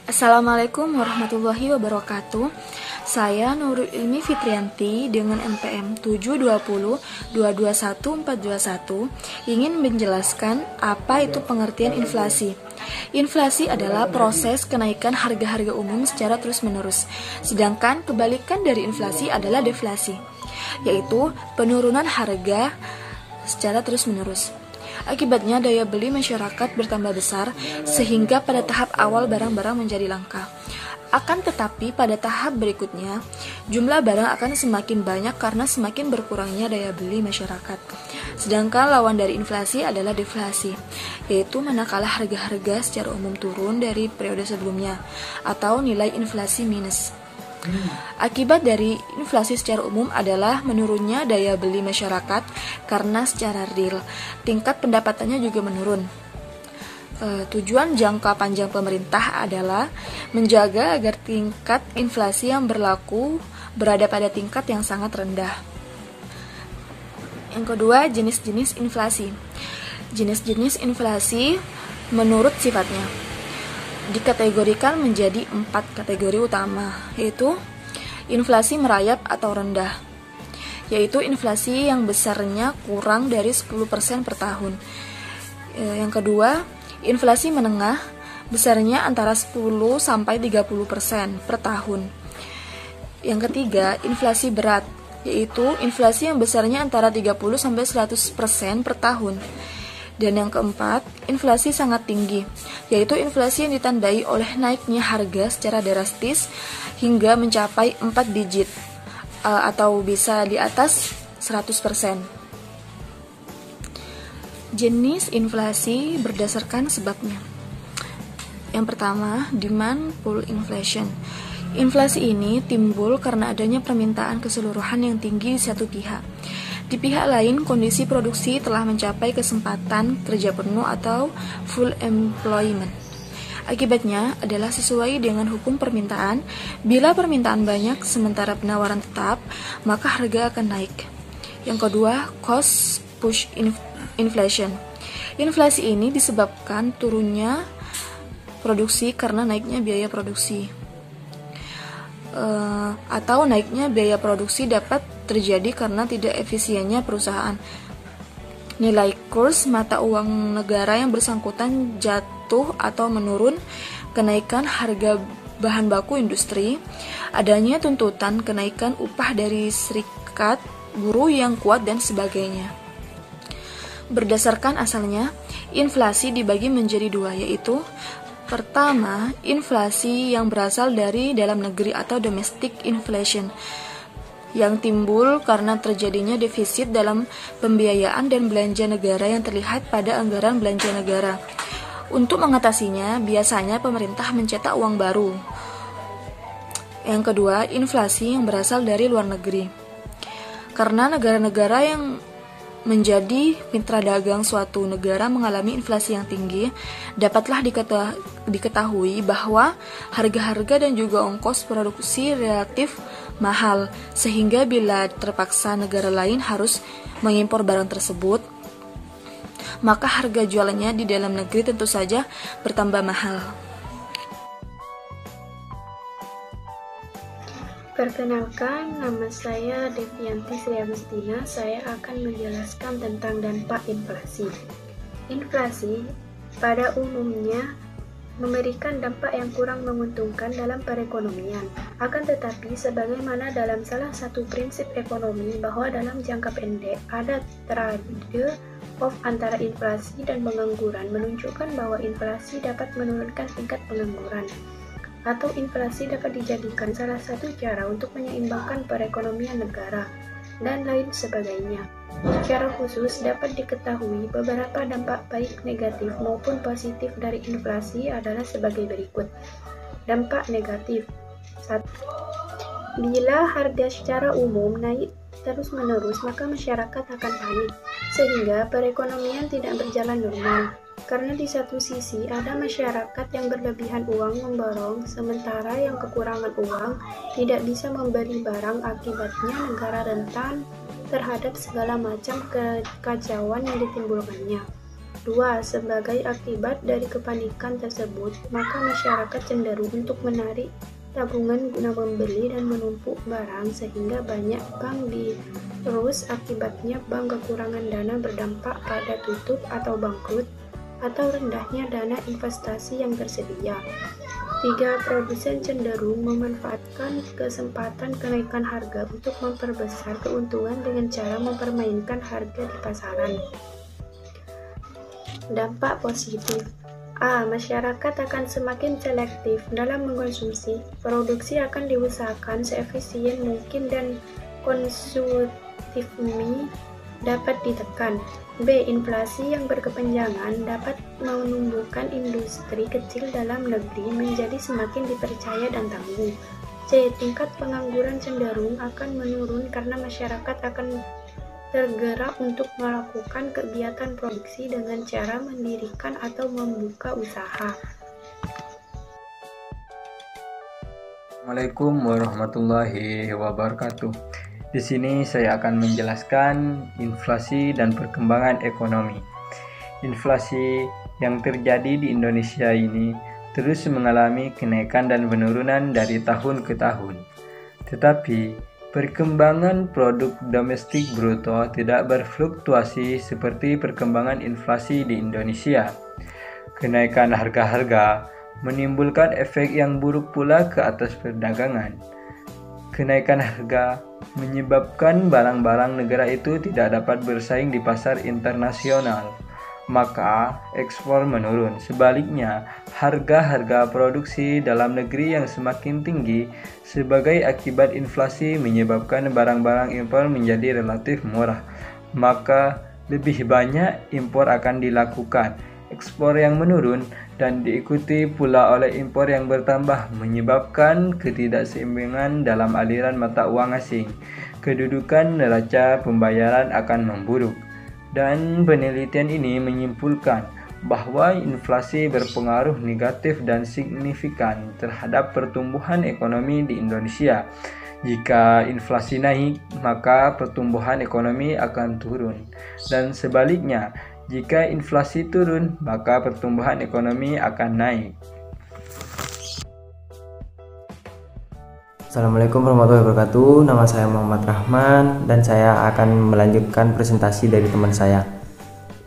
Assalamualaikum warahmatullahi wabarakatuh. Saya Nurul Ilmi Fitrianti dengan NPM 720221421 ingin menjelaskan apa itu pengertian inflasi. Inflasi adalah proses kenaikan harga-harga umum secara terus-menerus. Sedangkan kebalikan dari inflasi adalah deflasi, yaitu penurunan harga secara terus-menerus. Akibatnya daya beli masyarakat bertambah besar sehingga pada tahap awal barang-barang menjadi langka. Akan tetapi pada tahap berikutnya jumlah barang akan semakin banyak karena semakin berkurangnya daya beli masyarakat. Sedangkan lawan dari inflasi adalah deflasi, yaitu manakala harga-harga secara umum turun dari periode sebelumnya atau nilai inflasi minus. Akibat dari inflasi secara umum adalah menurunnya daya beli masyarakat karena secara real tingkat pendapatannya juga menurun. Tujuan jangka panjang pemerintah adalah menjaga agar tingkat inflasi yang berlaku berada pada tingkat yang sangat rendah. Yang kedua, jenis-jenis inflasi. Jenis-jenis inflasi menurut sifatnya dikategorikan menjadi 4 kategori utama, yaitu inflasi merayap atau rendah, yaitu inflasi yang besarnya kurang dari 10% per tahun. Yang kedua, inflasi menengah, besarnya antara 10 sampai 30% per tahun. Yang ketiga, inflasi berat, yaitu inflasi yang besarnya antara 30 sampai 100% per tahun. Dan yang keempat, inflasi sangat tinggi, yaitu inflasi yang ditandai oleh naiknya harga secara drastis hingga mencapai 4 digit atau bisa di atas 100%. Jenis inflasi berdasarkan sebabnya. Yang pertama, demand pull inflation. Inflasi ini timbul karena adanya permintaan keseluruhan yang tinggi di satu pihak. Di pihak lain, kondisi produksi telah mencapai kesempatan kerja penuh atau full employment. Akibatnya adalah sesuai dengan hukum permintaan. Bila permintaan banyak sementara penawaran tetap, maka harga akan naik. Yang kedua, cost push inflation. Inflasi ini disebabkan turunnya produksi karena naiknya biaya produksi. Atau naiknya biaya produksi dapat terjadi karena tidak efisiennya perusahaan. Nilai kurs mata uang negara yang bersangkutan jatuh atau menurun, kenaikan harga bahan baku industri, adanya tuntutan kenaikan upah dari serikat buruh yang kuat dan sebagainya. Berdasarkan asalnya, inflasi dibagi menjadi dua, yaitu pertama, inflasi yang berasal dari dalam negeri atau domestic inflation, yang timbul karena terjadinya defisit dalam pembiayaan dan belanja negara yang terlihat pada anggaran belanja negara. Untuk mengatasinya, biasanya pemerintah mencetak uang baru. Yang kedua, inflasi yang berasal dari luar negeri. Karena negara-negara yang menjadi mitra dagang suatu negara mengalami inflasi yang tinggi, dapatlah diketahui bahwa harga-harga dan juga ongkos produksi relatif mahal, sehingga bila terpaksa negara lain harus mengimpor barang tersebut, maka harga jualannya di dalam negeri tentu saja bertambah mahal. Perkenalkan, nama saya Devianti Sri Agustina. Saya akan menjelaskan tentang dampak inflasi. Inflasi pada umumnya memberikan dampak yang kurang menguntungkan dalam perekonomian. Akan tetapi, sebagaimana dalam salah satu prinsip ekonomi bahwa dalam jangka pendek ada trade-off antara inflasi dan pengangguran, menunjukkan bahwa inflasi dapat menurunkan tingkat pengangguran, atau inflasi dapat dijadikan salah satu cara untuk menyeimbangkan perekonomian negara, dan lain sebagainya. Secara khusus dapat diketahui beberapa dampak baik negatif maupun positif dari inflasi adalah sebagai berikut. Dampak negatif. 1. Bila harga secara umum naik terus-menerus, maka masyarakat akan panik, sehingga perekonomian tidak berjalan normal. Karena di satu sisi ada masyarakat yang berlebihan uang memborong, sementara yang kekurangan uang tidak bisa membeli barang, akibatnya negara rentan terhadap segala macam kekacauan yang ditimbulkannya. 2. Sebagai akibat dari kepanikan tersebut, maka masyarakat cenderung untuk menarik tabungan guna membeli dan menumpuk barang sehingga banyak bank terus akibatnya bank kekurangan dana berdampak pada tutup atau bangkrut atau rendahnya dana investasi yang tersedia. 3. Produsen cenderung memanfaatkan kesempatan kenaikan harga untuk memperbesar keuntungan dengan cara mempermainkan harga di pasaran. Dampak positif. A. Masyarakat akan semakin selektif dalam mengkonsumsi. Produksi akan diusahakan seefisien mungkin dan konsumtifmi dapat ditekan. B. Inflasi yang berkepanjangan dapat menumbuhkan industri kecil dalam negeri menjadi semakin dipercaya dan tangguh. C. Tingkat pengangguran cenderung akan menurun karena masyarakat akan tergerak untuk melakukan kegiatan produksi dengan cara mendirikan atau membuka usaha. Assalamualaikum warahmatullahi wabarakatuh. Di sini saya akan menjelaskan inflasi dan perkembangan ekonomi. Inflasi yang terjadi di Indonesia ini terus mengalami kenaikan dan penurunan dari tahun ke tahun. Tetapi perkembangan produk domestik bruto tidak berfluktuasi seperti perkembangan inflasi di Indonesia. Kenaikan harga-harga menimbulkan efek yang buruk pula ke atas perdagangan. Kenaikan harga menyebabkan barang-barang negara itu tidak dapat bersaing di pasar internasional, maka ekspor menurun. Sebaliknya, harga-harga produksi dalam negeri yang semakin tinggi sebagai akibat inflasi menyebabkan barang-barang impor menjadi relatif murah, maka lebih banyak impor akan dilakukan. Ekspor yang menurun dan diikuti pula oleh impor yang bertambah menyebabkan ketidakseimbangan dalam aliran mata uang asing. Kedudukan neraca pembayaran akan memburuk. Dan penelitian ini menyimpulkan bahwa inflasi berpengaruh negatif dan signifikan terhadap pertumbuhan ekonomi di Indonesia. Jika inflasi naik, maka pertumbuhan ekonomi akan turun. Dan sebaliknya, jika inflasi turun, maka pertumbuhan ekonomi akan naik. Assalamualaikum warahmatullahi wabarakatuh. Nama saya Muhammad Rahman dan saya akan melanjutkan presentasi dari teman saya.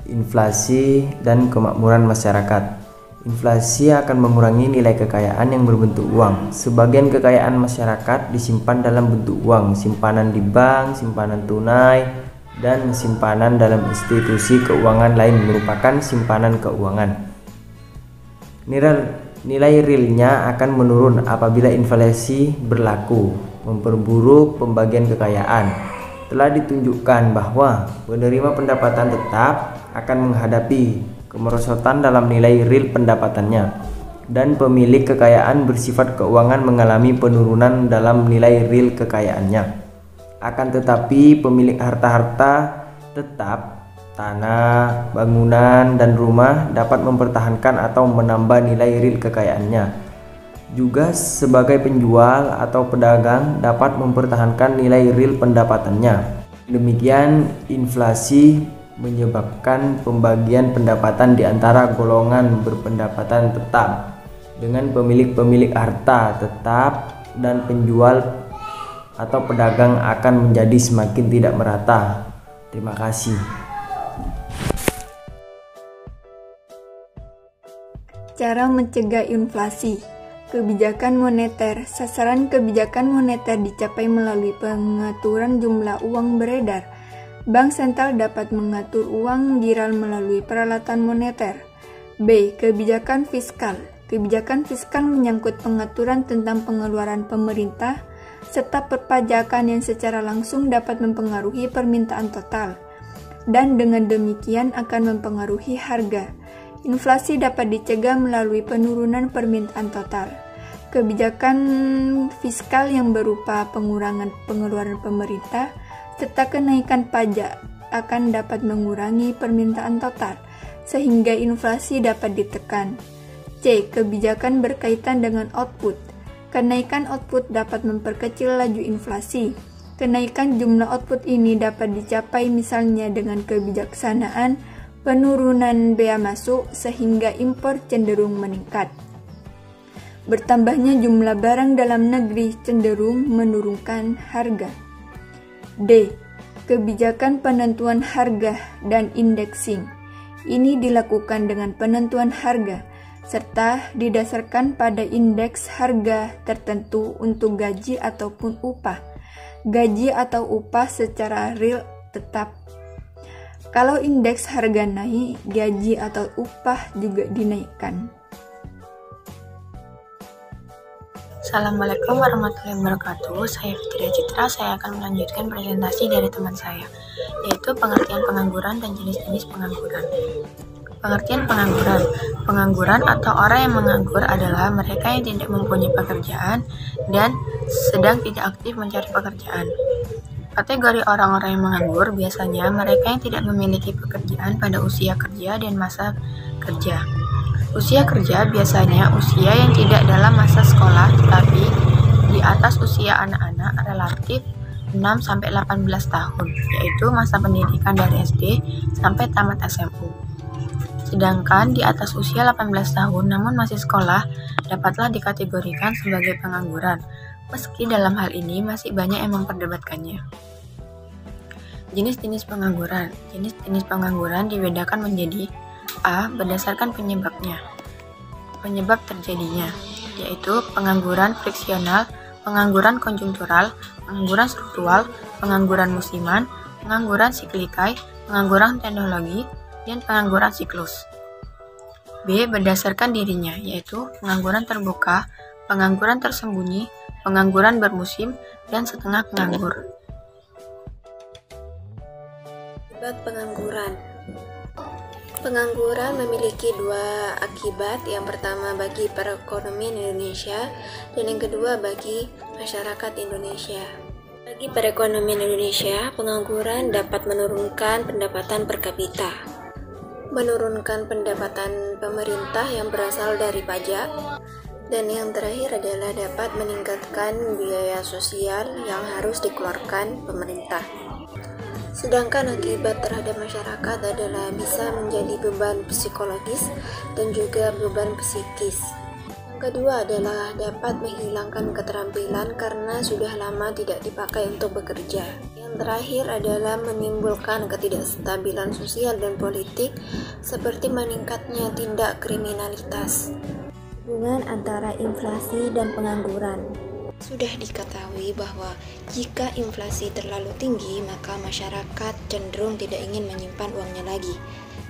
Inflasi dan kemakmuran masyarakat. Inflasi akan mengurangi nilai kekayaan yang berbentuk uang. Sebagian kekayaan masyarakat disimpan dalam bentuk uang, simpanan di bank, simpanan tunai, dan simpanan dalam institusi keuangan lain merupakan simpanan keuangan. Nilai realnya akan menurun apabila inflasi berlaku, memperburuk pembagian kekayaan. Telah ditunjukkan bahwa penerima pendapatan tetap akan menghadapi kemerosotan dalam nilai real pendapatannya, dan pemilik kekayaan bersifat keuangan mengalami penurunan dalam nilai real kekayaannya. Akan tetapi pemilik harta-harta tetap, tanah, bangunan, dan rumah dapat mempertahankan atau menambah nilai real kekayaannya. Juga sebagai penjual atau pedagang dapat mempertahankan nilai real pendapatannya. Demikian inflasi menyebabkan pembagian pendapatan di antara golongan berpendapatan tetap dengan pemilik harta tetap dan penjual atau pedagang akan menjadi semakin tidak merata. Terima kasih. Cara mencegah inflasi. Kebijakan moneter. Sasaran kebijakan moneter dicapai melalui pengaturan jumlah uang beredar. Bank sentral dapat mengatur uang giral melalui peralatan moneter. B. Kebijakan fiskal. Kebijakan fiskal menyangkut pengaturan tentang pengeluaran pemerintah serta perpajakan yang secara langsung dapat mempengaruhi permintaan total, dan dengan demikian akan mempengaruhi harga. Inflasi dapat dicegah melalui penurunan permintaan total. Kebijakan fiskal yang berupa pengurangan pengeluaran pemerintah serta kenaikan pajak akan dapat mengurangi permintaan total, sehingga inflasi dapat ditekan. C. Kebijakan berkaitan dengan output. Kenaikan output dapat memperkecil laju inflasi. Kenaikan jumlah output ini dapat dicapai misalnya dengan kebijaksanaan penurunan bea masuk sehingga impor cenderung meningkat. Bertambahnya jumlah barang dalam negeri cenderung menurunkan harga. D. Kebijakan penentuan harga dan indexing. Ini dilakukan dengan penentuan harga serta didasarkan pada indeks harga tertentu untuk gaji ataupun upah. Gaji atau upah secara real tetap. Kalau indeks harga naik, gaji atau upah juga dinaikkan. Assalamualaikum warahmatullahi wabarakatuh. Saya Fitria Citra. Saya akan melanjutkan presentasi dari teman saya, yaitu pengertian pengangguran dan jenis-jenis pengangguran. Pengertian pengangguran. Pengangguran atau orang yang menganggur adalah mereka yang tidak mempunyai pekerjaan dan sedang tidak aktif mencari pekerjaan. Kategori orang-orang yang menganggur biasanya mereka yang tidak memiliki pekerjaan pada usia kerja dan masa kerja. Usia kerja biasanya usia yang tidak dalam masa sekolah tetapi di atas usia anak-anak relatif 6-18 tahun, yaitu masa pendidikan dari SD sampai tamat SMU. Sedangkan di atas usia 18 tahun namun masih sekolah dapatlah dikategorikan sebagai pengangguran, meski dalam hal ini masih banyak yang memperdebatkannya. Jenis-jenis pengangguran. Jenis-jenis pengangguran dibedakan menjadi A. Berdasarkan penyebabnya. Penyebab terjadinya, yaitu pengangguran friksional, pengangguran konjungtural, pengangguran struktural, pengangguran musiman, pengangguran siklikai, pengangguran teknologi, dan pengangguran siklus. B. Berdasarkan dirinya, yaitu pengangguran terbuka, pengangguran tersembunyi, pengangguran bermusim, dan setengah penganggur. Akibat pengangguran. Pengangguran memiliki dua akibat, yang pertama bagi perekonomian Indonesia dan yang kedua bagi masyarakat Indonesia. Bagi perekonomian Indonesia, pengangguran dapat menurunkan pendapatan per kapita, menurunkan pendapatan pemerintah yang berasal dari pajak, dan yang terakhir adalah dapat meningkatkan biaya sosial yang harus dikeluarkan pemerintah. Sedangkan akibat terhadap masyarakat adalah bisa menjadi beban psikologis dan juga beban psikis. Yang kedua adalah dapat menghilangkan keterampilan karena sudah lama tidak dipakai untuk bekerja. Yang terakhir adalah menimbulkan ketidakstabilan sosial dan politik seperti meningkatnya tindak kriminalitas. Hubungan antara inflasi dan pengangguran. Sudah diketahui bahwa jika inflasi terlalu tinggi, maka masyarakat cenderung tidak ingin menyimpan uangnya lagi,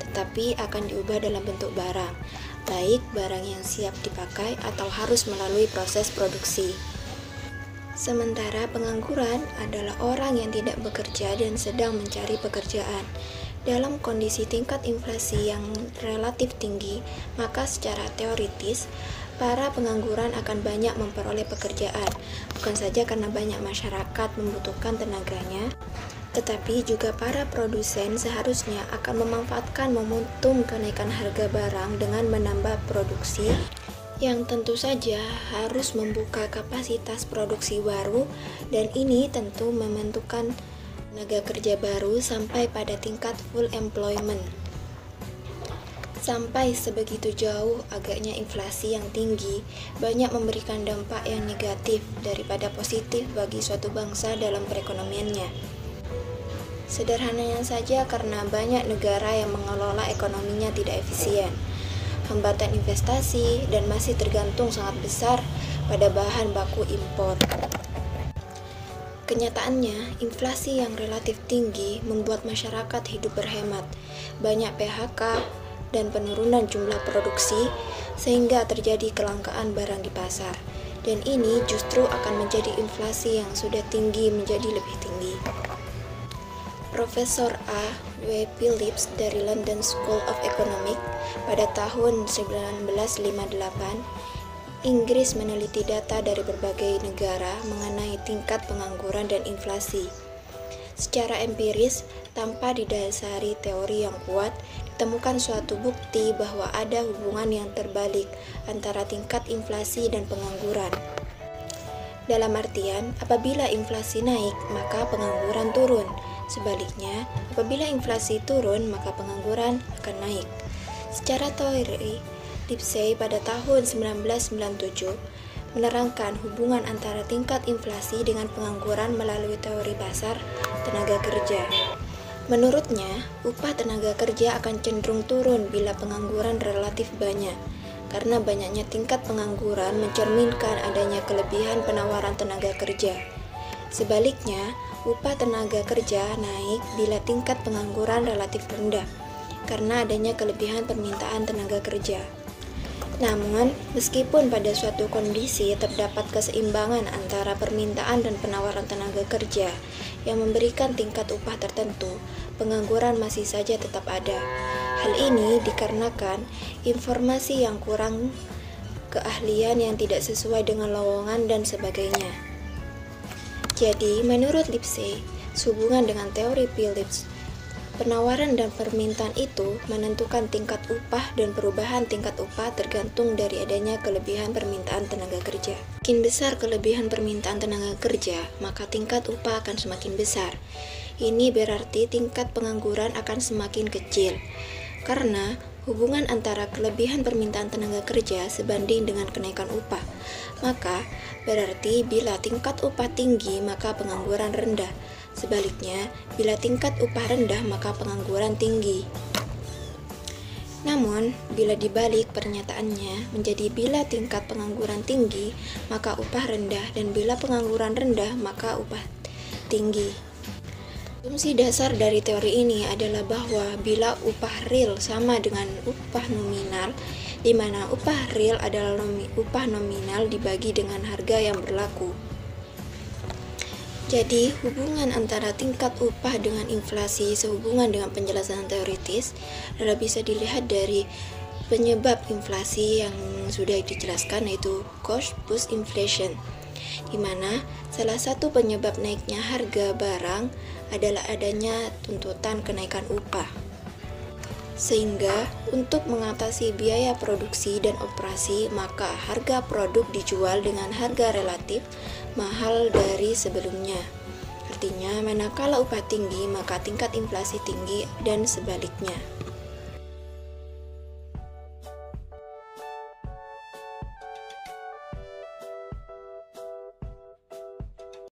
tetapi akan diubah dalam bentuk barang, baik barang yang siap dipakai atau harus melalui proses produksi. Sementara pengangguran adalah orang yang tidak bekerja dan sedang mencari pekerjaan. Dalam kondisi tingkat inflasi yang relatif tinggi, maka secara teoritis, para pengangguran akan banyak memperoleh pekerjaan, bukan saja karena banyak masyarakat membutuhkan tenaganya, tetapi juga para produsen seharusnya akan memanfaatkan momentum kenaikan harga barang dengan menambah produksi, yang tentu saja harus membuka kapasitas produksi baru, dan ini tentu membentukkan tenaga kerja baru sampai pada tingkat full employment. Sampai sebegitu jauh agaknya inflasi yang tinggi banyak memberikan dampak yang negatif daripada positif bagi suatu bangsa dalam perekonomiannya. Sederhananya saja karena banyak negara yang mengelola ekonominya tidak efisien, hambatan investasi, dan masih tergantung sangat besar pada bahan baku impor. Kenyataannya, inflasi yang relatif tinggi membuat masyarakat hidup berhemat, banyak PHK, dan penurunan jumlah produksi sehingga terjadi kelangkaan barang di pasar, dan ini justru akan menjadi inflasi yang sudah tinggi menjadi lebih tinggi. Profesor A. W. Phillips dari London School of Economics pada tahun 1958, Inggris meneliti data dari berbagai negara mengenai tingkat pengangguran dan inflasi. Secara empiris, tanpa didasari teori yang kuat, ditemukan suatu bukti bahwa ada hubungan yang terbalik antara tingkat inflasi dan pengangguran. Dalam artian, apabila inflasi naik, maka pengangguran turun. Sebaliknya, apabila inflasi turun, maka pengangguran akan naik. Secara teori, Lipsey pada tahun 1997 menerangkan hubungan antara tingkat inflasi dengan pengangguran melalui teori pasar tenaga kerja. Menurutnya, upah tenaga kerja akan cenderung turun bila pengangguran relatif banyak, karena banyaknya tingkat pengangguran mencerminkan adanya kelebihan penawaran tenaga kerja. Sebaliknya, upah tenaga kerja naik bila tingkat pengangguran relatif rendah, karena adanya kelebihan permintaan tenaga kerja. Namun, meskipun pada suatu kondisi terdapat keseimbangan antara permintaan dan penawaran tenaga kerja yang memberikan tingkat upah tertentu, pengangguran masih saja tetap ada. Hal ini dikarenakan informasi yang kurang, keahlian yang tidak sesuai dengan lowongan, dan sebagainya. Jadi, menurut Lipsey, sehubungan dengan teori Phillips, penawaran dan permintaan itu menentukan tingkat upah, dan perubahan tingkat upah tergantung dari adanya kelebihan permintaan tenaga kerja. Makin besar kelebihan permintaan tenaga kerja, maka tingkat upah akan semakin besar. Ini berarti tingkat pengangguran akan semakin kecil, karena hubungan antara kelebihan permintaan tenaga kerja sebanding dengan kenaikan upah. Maka, berarti bila tingkat upah tinggi, maka pengangguran rendah. Sebaliknya, bila tingkat upah rendah, maka pengangguran tinggi. Namun, bila dibalik pernyataannya menjadi bila tingkat pengangguran tinggi, maka upah rendah, dan bila pengangguran rendah, maka upah tinggi. Asumsi dasar dari teori ini adalah bahwa bila upah real sama dengan upah nominal, di mana upah real adalah upah nominal dibagi dengan harga yang berlaku. Jadi, hubungan antara tingkat upah dengan inflasi sehubungan dengan penjelasan teoritis adalah bisa dilihat dari penyebab inflasi yang sudah dijelaskan, yaitu cost push inflation, di mana salah satu penyebab naiknya harga barang adalah adanya tuntutan kenaikan upah. Sehingga, untuk mengatasi biaya produksi dan operasi, maka harga produk dijual dengan harga relatif mahal dari sebelumnya. Artinya, manakala upah tinggi, maka tingkat inflasi tinggi, dan sebaliknya.